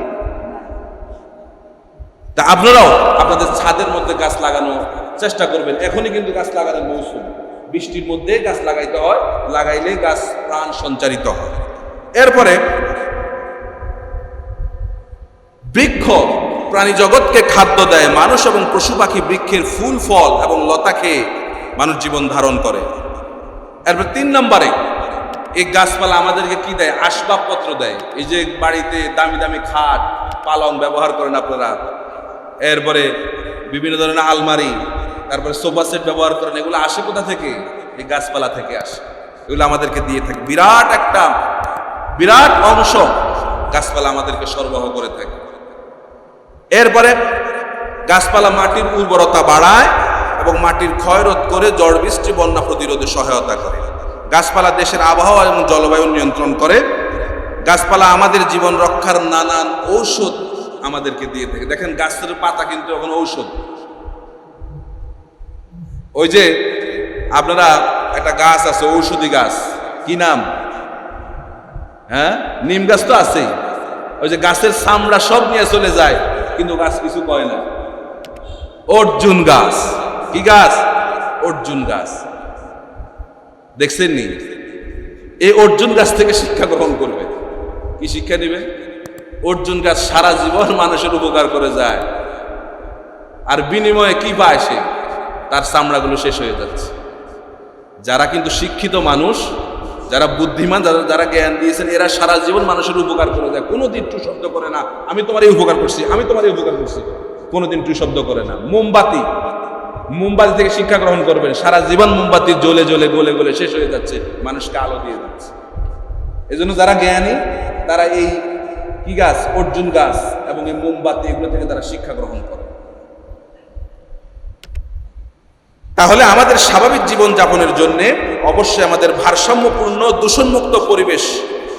তা আপনারাও আপনাদের ছাদের মধ্যে গাছ লাগানো চেষ্টা করবেন। এখনই কিন্তু গাছ লাগানোর মৌসুম, বৃষ্টির মধ্যে গাছ লাগাইতে হয়, লাগাইলে গাছ প্রাণ সঞ্চারিত হয়। এরপরে বৃক্ষ প্রাণী জগৎকে খাদ্য দেয়। মানুষ এবং পশু পাখি বৃক্ষের ফুল ফল এবং লতা খেয়ে মানুষ জীবন ধারণ করে। এরপর 3 নম্বরে এই গাছপালা আমাদেরকে কি দেয়? আসবাবপত্র দেয়। এই যে বাড়িতে দামি দামি খাট পালং ব্যবহার করেন আপনারা, এরপরে বিভিন্ন ধরনের আলমারি, তারপরে সোফা সেট ব্যবহার করেন, এগুলো আসে কোথা থেকে? এই গাছপালা থেকে আসে। এগুলো আমাদেরকে দিয়ে থাকে। বিরাট অংশ গাছপালা আমাদেরকে সরবরাহ করে থাকে। এরপরে গাছপালা মাটির উর্বরতা বাড়ায় এবং মাটির ক্ষয় রোধ করে ঝড় বৃষ্টি বন্যা প্রতিরোধে সহায়তা করে। গাছপালা দেশের আবহাওয়া এবং জলবায়ু নিয়ন্ত্রণ করে। গাছপালা আমাদের জীবন রক্ষার নানান ঔষধ আমাদেরকে দিয়ে থাকে। দেখেন গাছের পাতা কিন্তু এখন ঔষধ। ওই যে আপনারা একটা গাছ আছে ঔষধি গাছ, কি নাম? হ্যাঁ, নিম গাছ তো আছেই। ওই যে গাছের চামড়া সব নিয়ে চলে যায়, কিন্তু গাছ কিছু কয় না। অর্জুন গাছ, কি গাছ? অর্জুন গাছ। দেখছেন নি? এই অর্জুন গাছ থেকে শিক্ষা গ্রহণ করবে। কি শিক্ষা নিবে? অর্জুন গাছ সারা জীবন মানুষের উপকার করে যায়, আর বিনিময়ে কি পায় সে? তার চামড়াগুলো শেষ হয়ে যাচ্ছে। যারা কিন্তু শিক্ষিত মানুষ, যারা বুদ্ধিমান, যারা জ্ঞান দিয়েছেন, এরা সারা জীবন মানুষের উপকার করে যায়। কোনোদিন টু শব্দ করে না আমি তোমার এই উপকার করছি, আমি তোমার এই উপকার করছি, কোনোদিন টু শব্দ করে না। মোমবাতি থেকে শিক্ষা গ্রহণ করবেন। সারা জীবন মোমবাতি জ্বলে জ্বলে গলে গলে শেষ হয়ে যাচ্ছে, মানুষকে আলো দিয়ে যাচ্ছে। এই জন্য যারা জ্ঞানী তারা এই কি গাছ? অর্জুন গাছ এবং এই মোমবাতি, এগুলো থেকে তারা শিক্ষা গ্রহণ করে। তাহলে আমাদের স্বাভাবিক জীবন যাপনের জন্য অবশ্যই আমাদের ভারসাম্যপূর্ণ দূষণমুক্ত পরিবেশ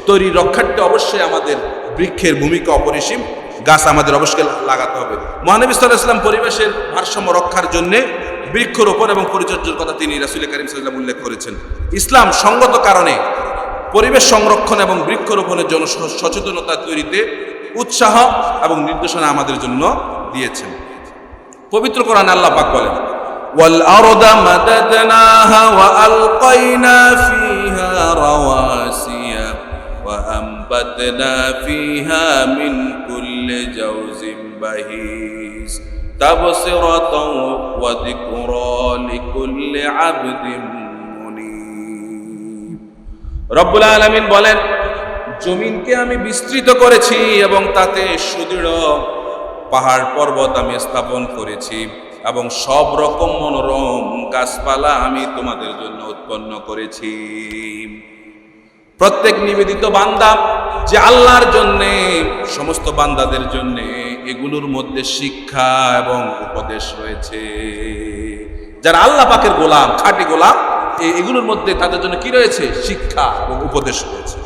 তৈরি রক্ষার্থে অবশ্যই আমাদের বৃক্ষের ভূমিকা অপরিসীম। গাছ আমাদের অবশ্যই লাগাতে হবে। মহানবী সাল্লাল্লাহু আলাইহি ওয়াসাল্লাম পরিবেশের ভারসাম্য রক্ষার জন্য বৃক্ষরোপণ এবং পরিচর্যার কথা তিনি রাসূল কারীম সাল্লাল্লাহু আলাইহি ওয়াসাল্লাম উল্লেখ করেছেন। ইসলাম সঙ্গত কারণে পরিবেশ সংরক্ষণ এবং বৃক্ষরোপণের জন্য সচেতনতা তৈরিতে উৎসাহ এবং নির্দেশনা আমাদের জন্য দিয়েছেন। পবিত্র কোরআনে আল্লাহ পাক বলেন, وَالْأَرْضَ مَدَدْنَاهَا وَأَلْقَيْنَا فِيهَا رَوَاسِيَ وَأَنبَتْنَا فِيهَا مِنْ كُلِّ زَوْجٍ بَهِيجٍ تَبْصِرَةً وَذِكْرَى لِكُلِّ عَبْدٍ مُنِيبٍ। রব্বুল আলামিন বলেন, জমিনকে আমি বিস্তৃত করেছি এবং তাতে সুদৃঢ় পাহাড় পর্বত আমি স্থাপন করেছি এবং সব রকম মনোরম গাছপালা আমি তোমাদের জন্য উৎপন্ন করেছি। প্রত্যেক নিবেদিত বান্দা যে আল্লাহর জন্যে, সমস্ত বান্দাদের জন্যে এগুলোর মধ্যে শিক্ষা এবং উপদেশ রয়েছে। যারা আল্লাহ পাকের গোলাম, খাঁটি গোলাম, এগুলোর মধ্যে তাদের জন্য কি রয়েছে? শিক্ষা এবং উপদেশ রয়েছে।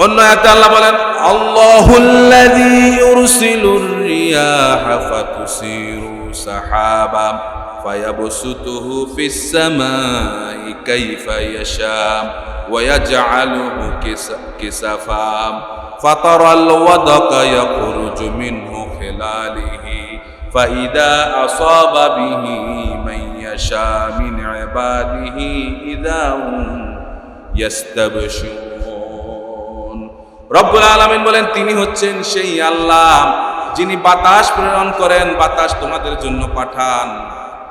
অন্য আয়াতে আল্লাহ বলেন, আল্লাহুল্লাযী ইউরসিলুর রিয়াহা ফাতুসিরু সাহাবা ফায়াবসুতুহু ফিস সামাই কাইফা ইয়াশা ওয়া ইয়াজআলুহু কিসাফা ফাতারাল ওয়াদাকা ইয়াখরুজু মিনহু খিলালিহি ফাইদা আসাবা বিহি মান ইয়াশা মিন ইবাদিহি ইযা হুম ইয়াস্তাবশিরুন। রব্বুল আলামিন বলেন, তিনি হচ্ছেন সেই আল্লাহ যিনি বাতাস প্রেরণ করেন, বাতাস তোমাদের জন্য পাঠান।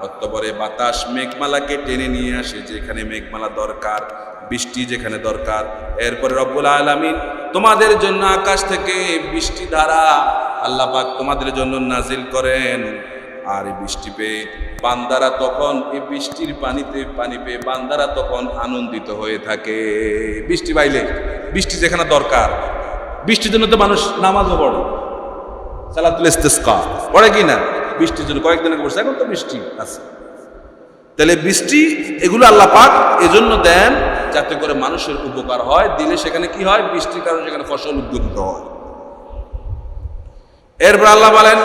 অতঃপরে বাতাস মেঘমালাকে টেনে নিয়ে আসে যেখানে মেঘমালা দরকার, বৃষ্টি যেখানে দরকার। এরপরে রব্বুল আলামিন তোমাদের জন্য আকাশ থেকে বৃষ্টি ধারা আল্লাহ পাক তোমাদের জন্য নাজিল করেন। আর এই বৃষ্টি পেয়ে বান্দারা তখন, এই বৃষ্টির পানি পেয়ে বান্দারা তখন আনন্দিত হয়ে থাকে। বৃষ্টি পাইলে, বৃষ্টি যেখানে দরকার, বৃষ্টির জন্য তো মানুষ নামাজও পড়ে, সালাতুল ইস্তিসকা পড়ে কি না? বৃষ্টির জন্য কয়েকদিন আগে বসে, এখন তো বৃষ্টি আছে। তাহলে বৃষ্টি এগুলো আল্লাহ পাক এজন্য দেন যাতে করে মানুষের উপকার হয়। দিলে সেখানে কি হয়? বৃষ্টির কারণে সেখানে ফসল উদ্গৃহীত হয়। এরপর আল্লাহ বলেন,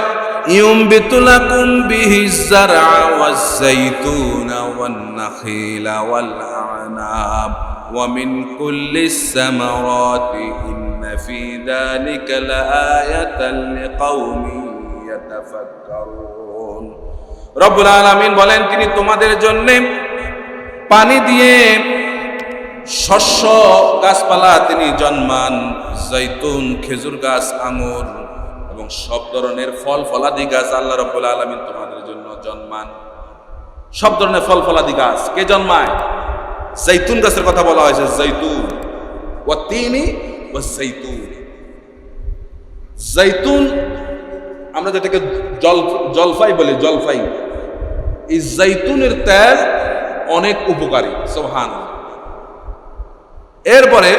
ইউমবিতু লাকুম বিহিজ যারআ ওয়াজ যাইতুনা ওয়ান নাখিলা ওয়াল আ'নাব ওয়া মিন কুল্লিস সামারাতি ইন্না ফি যালিকা লাআয়াতান লিকাওমিন ইয়াতাফাক্কারুন। রব্বুল আলামিন বলেন, তিনি তোমাদের জন্য পানি দিয়ে শস্য গাছপালা তিনি জন্মান, জৈতুন, খেজুর গাছ, আঙুর এবং সব ধরনের ফল ফলাদি গাছ আল্লাহ রাব্বুল আলামিন তোমাদের জন্য জন্মান। সব ধরনের ফল ফলাদি গাছ কে জন্মায়? জৈতুন গাছের কথা বলা হয়েছে, জৈতুন ওয়া তিনি ওয়া জৈতুন। জৈতুন আমরা যেটাকে জলফাই বলি, জলফাই, এই জৈতুনের তেল অনেক উপকারী, সুবহানাল্লাহ। এরপরে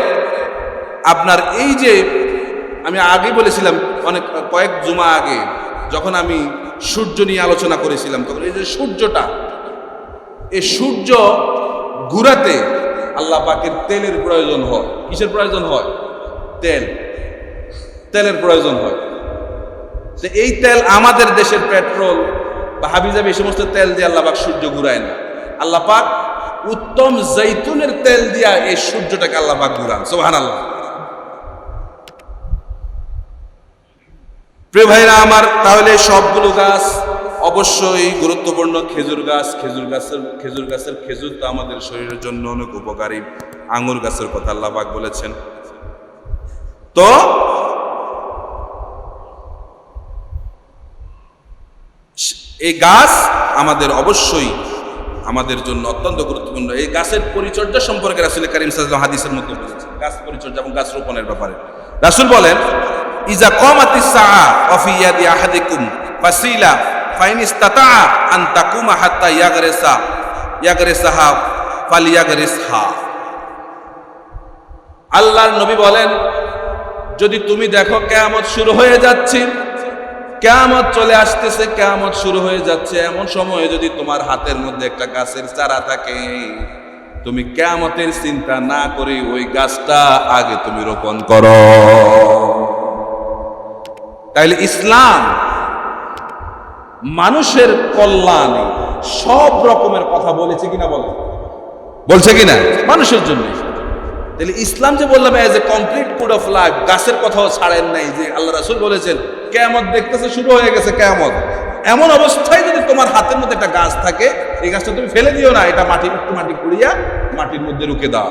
আপনার এই যে আমি আগে বলেছিলাম অনেক কয়েক জুমা আগে যখন আমি সূর্য নিয়ে আলোচনা করেছিলাম, তখন এই যে সূর্যটা, এই সূর্য ঘুরাতে আল্লাহ পাকের তেলের প্রয়োজন হয়। কিসের প্রয়োজন হয়? তেলের প্রয়োজন হয়। যে এই তেল আমাদের দেশের পেট্রোল বা হাবিজাবি এই সমস্ত তেল দিয়ে আল্লাহ পাক সূর্য ঘুরায় না। আল্লাহ পাক উত্তম জৈতুনের তেল দিয়া এই সূর্যটাকে আল্লাহ পাক ঘুরান। সুবহানাল্লাহ। প্রিয় ভাইরা আমার, তাহলে সবগুলো গাছ অবশ্যই গুরুত্বপূর্ণ। খেজুর গাছের খেজুর তো আমাদের শরীরের জন্য অনেক উপকারী। আঙ্গুর গাছের কথা আল্লাহ পাক বলেছেন। তো এই গাছ আমাদের অবশ্যই আমাদের জন্য অত্যন্ত গুরুত্বপূর্ণ। এই গাছের পরিচর্যা সম্পর্কে রাসূল কারীম সাল্লাল্লাহু আলাইহি ওয়াসাল্লাম হাদিসের মধ্যে বলেছেন, গাছ পরিচর্যা এবং গাছ রোপণের ব্যাপারে। রাসূল বলেন, ইজা কামাতিস সাআ ওয়া ফি ইয়াদি আহাদিকুম ফাসিলা ফাইন ইসতাতা আন তাকুমা হাত্তা ইয়াগরিসাহা ফালিয়াগরিসহা। আল্লাহর নবী বলেন, যদি তুমি দেখো কিয়ামত শুরু হয়ে যাচ্ছে, কিয়ামত চলে আসতেছে, কিয়ামত শুরু হয়ে যাচ্ছে, এমন সময়ে যদি তোমার হাতের মধ্যে একটা গাছের চারা থাকে, তুমি কিয়ামতের চিন্তা না করে ওই গাছটা আগে তুমি রোপণ করো। তাইলে ইসলাম মানুষের কল্যাণে সব রকমের কথা বলেছে কিনা? বলছে কিনা? মানুষের জন্য। তাহলে ইসলাম যে বললাম as a complete code of life, গাছের কথাও ছাড়েন নাই। যে আল্লাহ রাসূল বলেছেন কিয়ামত দেখতেছে শুরু হয়ে গেছে কিয়ামত, এমন অবস্থায় যদি তোমার হাতের মধ্যে একটা গাছ থাকে, এই গাছটা তুমি ফেলে দিও না, এটা মাটি কুড়িয়া মাটির মধ্যে রুকে দাও।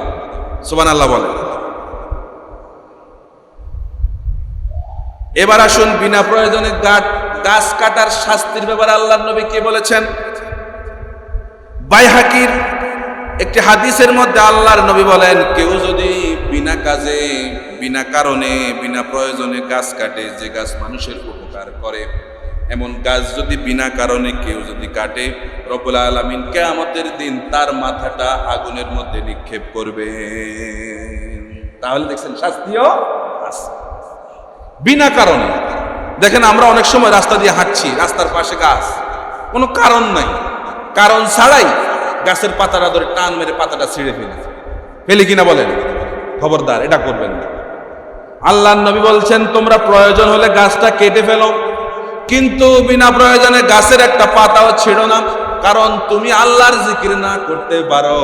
সুবহানাল্লাহ বলে। এবার আসুন বিনা প্রয়োজনে গাছ কাটার শাস্তির ব্যাপারে আল্লাহর নবী কি বলেছেন। বাইহাকির একটি হাদিসের মধ্যে আল্লাহর নবী বলেন, কেউ যদি বিনা কাজে, বিনা কারণে, বিনা প্রয়োজনে গাছ কাটে, যে গাছ মানুষের উপকার করে, এমন গাছ যদি বিনা কারণে কেউ যদি কাটে, রব্বুল আলামিন কিয়ামতের দিন তার মাথাটা আগুনের মধ্যে নিক্ষেপ করবে। তাহলে দেখছেন শাস্তিও আছে বিনা কারণে। দেখেন আমরা অনেক সময় রাস্তা দিয়ে হাঁটছি, রাস্তার পাশে গাছ, কোনো কারণ নাই, কারণ ছাড়াই গাছের পাতাটা ধরে টান মেরে পাতাটা ছিঁড়ে ফেলি কিনা বলেন? খবরদার, এটা করবেন না। আল্লাহর নবী বলছেন, তোমরা প্রয়োজন হলে গাছটা কেটে ফেলো, কিন্তু বিনা প্রয়োজনে গাছের একটা পাতাও ছিঁড়ো না। কারণ তুমি আল্লাহর জিকির না করতে পারো,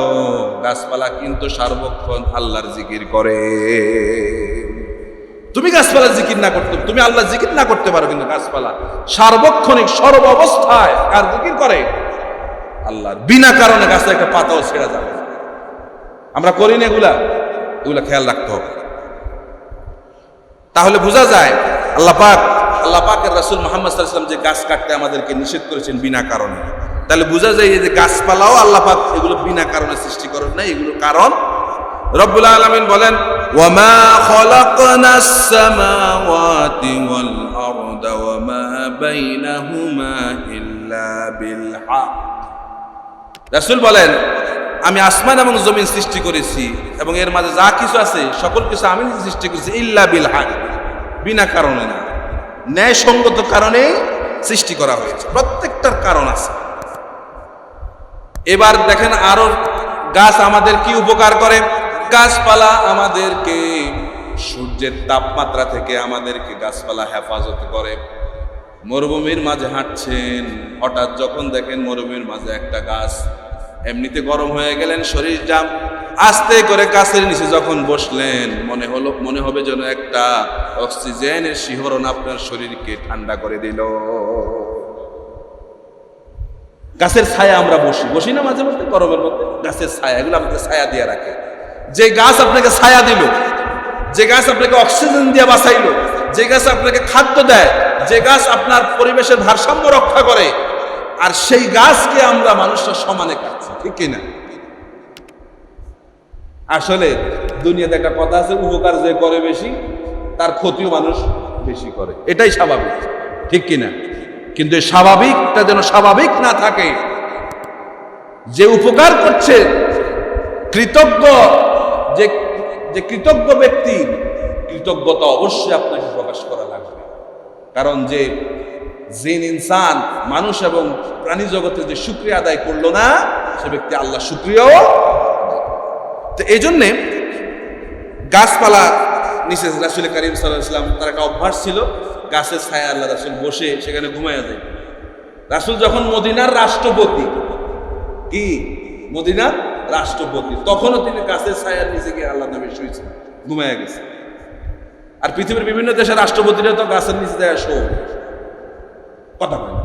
গাছপালা কিন্তু সার্বক্ষণ আল্লাহর জিকির করে। তুমি গাছপালার জিকির না করতে, তুমি আল্লাহর জিকির না করতে পারো, কিন্তু গাছপালা সার্বক্ষণিক সর্ব অবস্থায় কার জিকির করে? আল্লাহর। বিনা কারণে গাছের একটা পাতাও ছেড়া যাবে। আমরা করি না এগুলা খেয়াল রাখতে হবে। তাহলে বোঝা যায় আল্লাহ পাকের রাসূল মুহাম্মদ সাল্লাল্লাহু আলাইহি ওয়াসাল্লাম যে গাছ কাটতে আমাদেরকে নিষেধ করেছেন বিনা কারণে, তাহলে বোঝা যায় যে গাছপালাও আল্লাহ পাক এগুলো বিনা কারণে সৃষ্টি করেন না, এগুলো কারণ। রব্বুল আলামিন বলেন, ওয়ামা খালাকনাস সামাওয়াতি ওয়াল আরদা ওয়ামা বাইনাহুমা ইল্লা বিল হক। রাসূল বলেন, আমি আসমান এবং জমিন সৃষ্টি করেছি এবং এর মাঝে যা কিছু আছে সকল কিছু আমি নিজে সৃষ্টি করেছি, ইল্লা বিল হক, বিনা কারণে না, ন্যায়সঙ্গত কারণে সৃষ্টি করা হয়েছে। প্রত্যেকটার কারণ আছে। এবার দেখেন আরো গাছ আমাদের কি উপকার করে। গাছপালা আমাদেরকে সূর্যের তাপমাত্রা থেকে আমাদেরকে গাছপালা হেফাজত করে। মরুভূমির মাঝে হাঁটছেন, হঠাৎ যখন দেখেন মরুভূমির মাঝে একটা গাছ, এমনিতে গরম হয়ে গেলেন, শরীর জাম, আস্তে করে গাছের নিচে যখন বসলেন, মনে হবে যেন একটা অক্সিজেনের শিহরণ আপনার শরীরকে ঠান্ডা করে দিল। গাছের ছায়া আমরা বসি না মাঝে মধ্যে গরমের মধ্যে, গাছের ছায়া, এগুলো আমাকে ছায়া দিয়ে রাখে। যে গাছ আপনাকে ছায়া দিল, যে গাছ আপনাকে অক্সিজেন দিয়ে বাঁচাইলো, যে গাছ আপনাকে খাদ্য দেয়, যে গাছ আপনার পরিবেশের ভারসাম্য রক্ষা করে, আর সেই গাছকে আমরা মানুষরা সমানে কাটছি, ঠিক কিনা? আসলে দুনিয়াতে একটা কথা আছে, উপকার যে করে বেশি তার ক্ষতিও মানুষ বেশি করে, এটাই স্বাভাবিক, ঠিক কিনা? কিন্তু স্বাভাবিকটা যেন স্বাভাবিক না থাকে। যে উপকার করছে, কৃতজ্ঞ যে কৃতজ্ঞ ব্যক্তি, কৃতজ্ঞতা অবশ্যই আপনাকে প্রকাশ করা লাগবে। কারণ যে জিন ইনসান মানুষ এবং প্রাণী জগতে যে শুকরিয়া আদায় করলো না, সে ব্যক্তি আল্লাহ শুকরিয়াও। তো এই জন্যে গাছপালা নিচে রাসূল করিম সাল্লাল্লাহু আলাইহি ওয়াসাল্লাম তার একটা অভ্যাস ছিল, গাছের ছায়া আল্লাহ রাসূল বসে সেখানে ঘুমাইয়া যায়। রাসূল যখন মদিনার রাষ্ট্রপতি, কি মদিনার রাষ্ট্রপতি, তখনও তিনি গাছের ছায়ার নিচে গিয়ে আল্লাহ নবী শুয়েছেন, ঘুমাইয়া গেছে। আর পৃথিবীর বিভিন্ন দেশের রাষ্ট্রপতিরা তো গাছের নিচে যায় শো কথা বলে।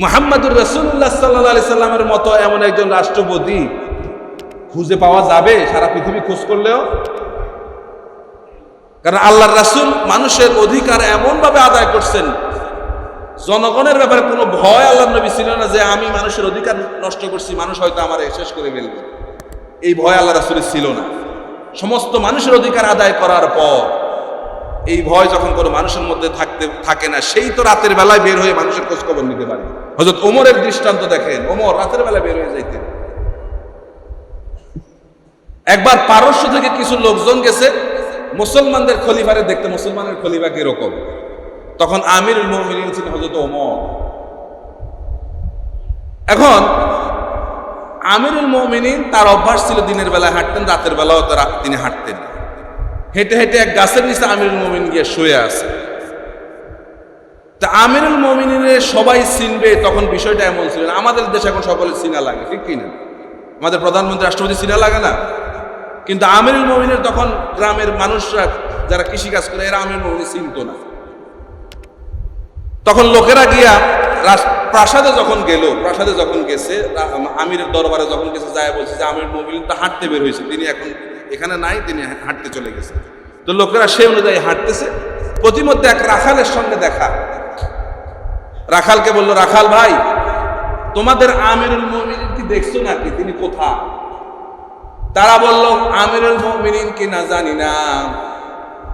মুহাম্মদুর রাসূলুল্লাহ সাল্লাল্লাহু আলাইহি সাল্লামের মতো এমন একজন রাষ্ট্রপতি খুঁজে পাওয়া যাবে সারা পৃথিবী খোঁজ করলেও? কারণ আল্লাহর রাসূল মানুষের অধিকার এমন ভাবে আদায় করছেন, জনগণের ব্যাপারে কোনো ভয় আল্লাহর নবী ছিল না যে আমি মানুষের অধিকার নষ্ট করছি, মানুষ হয়তো আমার শেষ করে ফেলবে, এই ভয় আল্লাহ রাসূলের ছিল না। সমস্ত মানুষের অধিকার আদায় করার পর এই ভয় যখন কোনো মানুষের মধ্যে থাকে না, সেই তো রাতের বেলায় বের হয়ে মানুষের খোঁজ খবর নিতে পারে। হযরত ওমরের দৃষ্টান্ত দেখেন, ওমর রাতের বেলায় বের হয়ে যাইতেন। একবার পারস্য থেকে কিছু লোকজন গেছে মুসলমানদের খলিফারে দেখতে, মুসলমানের খলিফা কিরকম। তখন আমিরুল মুমিনিন ছিলেন হযরত ওমর। এখন আমিরুল মুমিনিন তার অভ্যাস ছিল দিনের বেলায় হাঁটতেন, রাতের বেলাও তিনি হাঁটতেন। হেঁটে হেঁটে এক গাছের নিচে আমিরুল মুমিনিন গিয়ে শুয়ে আছে। তা আমিরুল মুমিনিনের সবাই চিনবে, তখন বিষয়টা এমন ছিল না। আমাদের দেশে এখন সকলে চিনা লাগে, ঠিক কিনা? আমাদের প্রধানমন্ত্রী রাষ্ট্রপতি চিনা লাগে না, কিন্তু আমিরুল মুমিনের তখন গ্রামের মানুষরা যারা কৃষিকাজ করে এরা আমিরুল মুমিন চিনত না। তখন লোকেরা গিয়া প্রাসাদে যখন গেছে আমিরের দরবারে যখন গেছে, যায় বলছে যে আমিরুল মুমিন তো হাঁটতে বের হয়েছে, তিনি এখন এখানে নাই, তিনি হাঁটতে চলে গেছে। তো লোকেরা সেই অনুযায়ী হাঁটতেছে। প্রতিমধ্যে এক রাখালের সঙ্গে দেখা। রাখালকে বলল, রাখাল ভাই, তোমাদের আমিরুল মুমিনিন কি দেখছো নাকি, তিনি কোথায়? তারা বলল, আমিরুল মুমিনিন কি না জানি না,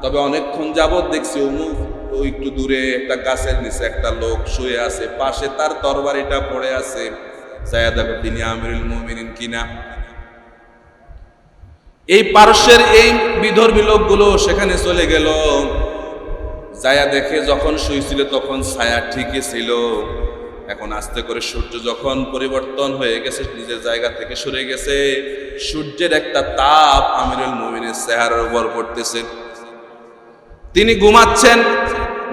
তবে অনেকক্ষণ যাবত দেখছি অমুক ওই একটু দূরে একটা গাছের নিচে একটা লোক শুয়ে আছে, পাশে তার তরবারিটা পড়ে আছে, যায়া দেখো তিনি আমিরুল মুমিনিন কিনা। এই পারস্যের এই বিধর্মী লোকগুলো সেখানে চলে গেল, যায়া দেখে যখন শুয়েছিল তখন ছায়া ঠিকই ছিল। এখন আস্তে করে সূর্য যখন পরিবর্তন হয়ে গেছে, নিজের জায়গা থেকে সরে গেছে, সূর্যের একটা তাপ আমিরুল মুমিনের চেহারার উপর পড়তেছে। তিনি ঘুমাচ্ছেন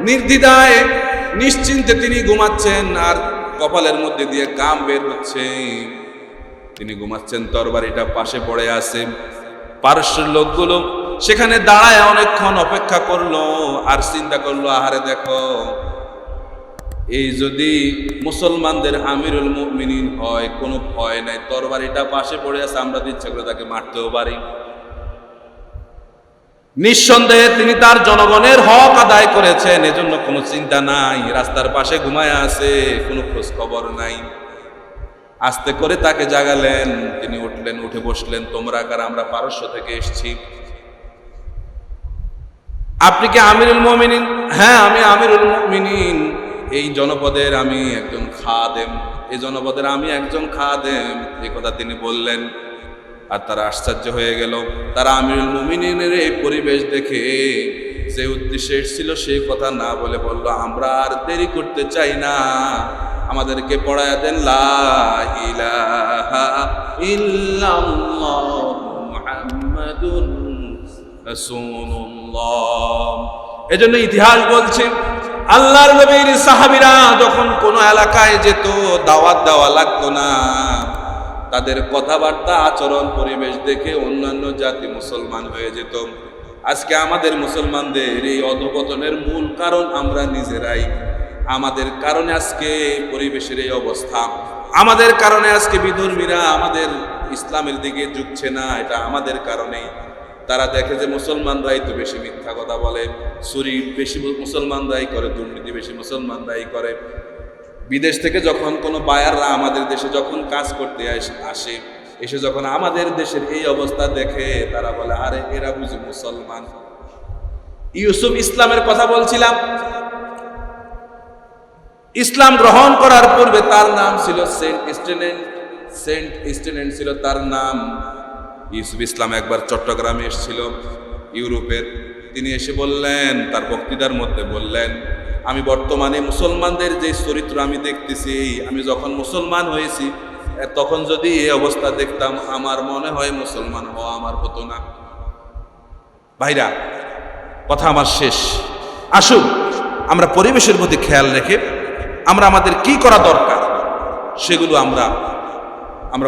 নির্দ্বিধায়, নিশ্চিন্তে তিনি ঘুমাচ্ছেন, আর কপালের মধ্যে দিয়ে ঘাম বের হচ্ছে। তিনি ঘুমাচ্ছেন, তরবারিটা পাশে পড়ে আছে। পারস্যের লোকগুলো সেখানে দাঁড়ায় অনেকক্ষণ অপেক্ষা করলো, আর চিন্তা করলো, আহারে দেখো, এই যদি মুসলমানদের আমিরুল মুমিনিন হয়, কোনো ভয় নাই, তরবারিটা পাশে পড়ে আছে, আমরা তো ইচ্ছা করে তাকে মারতেও পারি। নিঃসন্দেহে তিনি তার জনগণের হক আদায় করেছেন, এজন্য কোনো চিন্তা নাই। রাস্তার পাশে ঘুমায় আছে, কোনো খোঁজ খবর নাই। আস্তে করে তাকে জাগালেন, তিনি উঠলেন, উঠে বসলেন। তোমরা কারা? আমরা পারস্য থেকে এসেছি। আপনি কি আমিরুল মুমিনিন? হ্যাঁ, আমি আমিরুল মুমিনিন, এই জনপদের আমি একজন খাদেম, এই জনপদের আমি একজন খাদেম, এই কথা তিনি বললেন। আর তারা আশ্চর্য হয়ে গেল। তারা আমিরুল মুমিনিনের এই পরিবেশ দেখে যে উদ্দেশ্যে এসেছিল সেই কথা না বলে বলল, আমরা আর দেরি করতে চাই না, আমাদেরকে পড়ায়া দেন লা ইলাহা ইল্লাল্লাহু মুহাম্মাদুর রাসূলুল্লাহ। এজন্য ইতিহাস বলছে, আল্লাহর নবীর সাহাবীরা যখন কোনো এলাকায় যেত, দাওয়াত দেওয়া লাগতো না, তাদের কথাবার্তা, আচরণ, পরিবেশ দেখে অন্যান্য জাতি মুসলমান হয়ে যেত। আজকে আমাদের মুসলমানদের এই অধঃপতনের মূল কারণ আমরা নিজেরাই। আমাদের কারণে আজকে পরিবেশের এই অবস্থা, আমাদের কারণে আজকে বিধর্মীরা আমাদের ইসলামের দিকে ঝুঁকছে না, এটা আমাদের কারণেই। তারা দেখে যে মুসলমানরাই তো বেশি মিথ্যা কথা বলে, চুরি বেশি মুসলমানরাই করে, দুর্নীতি বেশি মুসলমানরাই করে। বিদেশ থেকে যখন কোনো বায়াররা আমাদের দেশে যখন কাজ করতে আসে, এসে যখন আমাদের দেশের এই অবস্থা দেখে, তারা বলে, আরে এরা বুঝি মুসলমান। ইউসুফ ইসলামের কথা বলছিলাম। ইসলাম গ্রহণ করার পূর্বে তার নাম ছিল সেন্ট স্টেনেন্ট ছিল তার নাম। ইউসুফ ইসলাম একবার চট্টগ্রামে এসেছিল ইউরোপের। তিনি এসে বললেন, তার বক্তৃতার মধ্যে বললেন, আমি বর্তমানে মুসলমানদের যে চরিত্র আমি দেখতেছি, আমি যখন মুসলমান হয়েছি তখন যদি এই অবস্থা দেখতাম আমার মনে হয় মুসলমান হওয়া আমার হতো না। ভাইরা, কথা আমার শেষ। আসুন আমরা পরিবেশের প্রতি খেয়াল রেখে আমরা আমাদের কি করা দরকার সেগুলো আমরা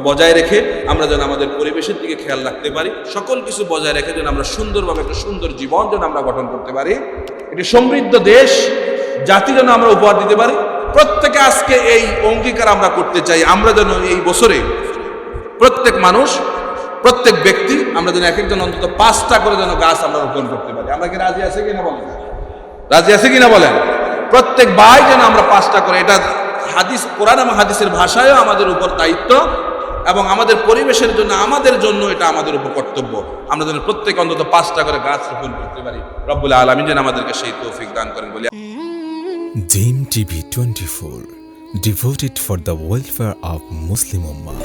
বজায় রেখে আমরা যেন আমাদের পরিবেশের দিকে খেয়াল রাখতে পারি, সকল কিছু বজায় রেখে যেন আমরা সুন্দরভাবে একটা সুন্দর জীবন যেন আমরা গঠন করতে পারি, একটি সমৃদ্ধ দেশ জাতি যেন আমরা উপহার দিতে পারি। প্রত্যেকে আজকে এই অঙ্গীকার আমরা করতে চাই, আমরা যেন এই বছরে প্রত্যেক মানুষ, প্রত্যেক ব্যক্তি আমরা যেন এক একজন অন্তত 5টা করে যেন গাছ আমরা রোপণ করতে পারি। আমরা কি রাজি আছে কিনা বলেন? রাজি আছে কিনা বলেন? প্রত্যেক ভাই যেন আমরা 5টা করে, এটা হাদিস, কোরআন এবং হাদিসের ভাষায়ও আমাদের উপর দায়িত্ব এবং আমাদের পরিবেশের জন্য আমাদের জন্য এটা আমাদের উপর কর্তব্য। আমরা যেন প্রত্যেক অন্তত 5টা করে গাছ রোপণ করতে পারি। রব্বুল আলামিন যেন আমাদেরকে সেই তৌফিক দান করেন বলি।
Dream TV 24, devoted for the welfare of Muslim Ummah.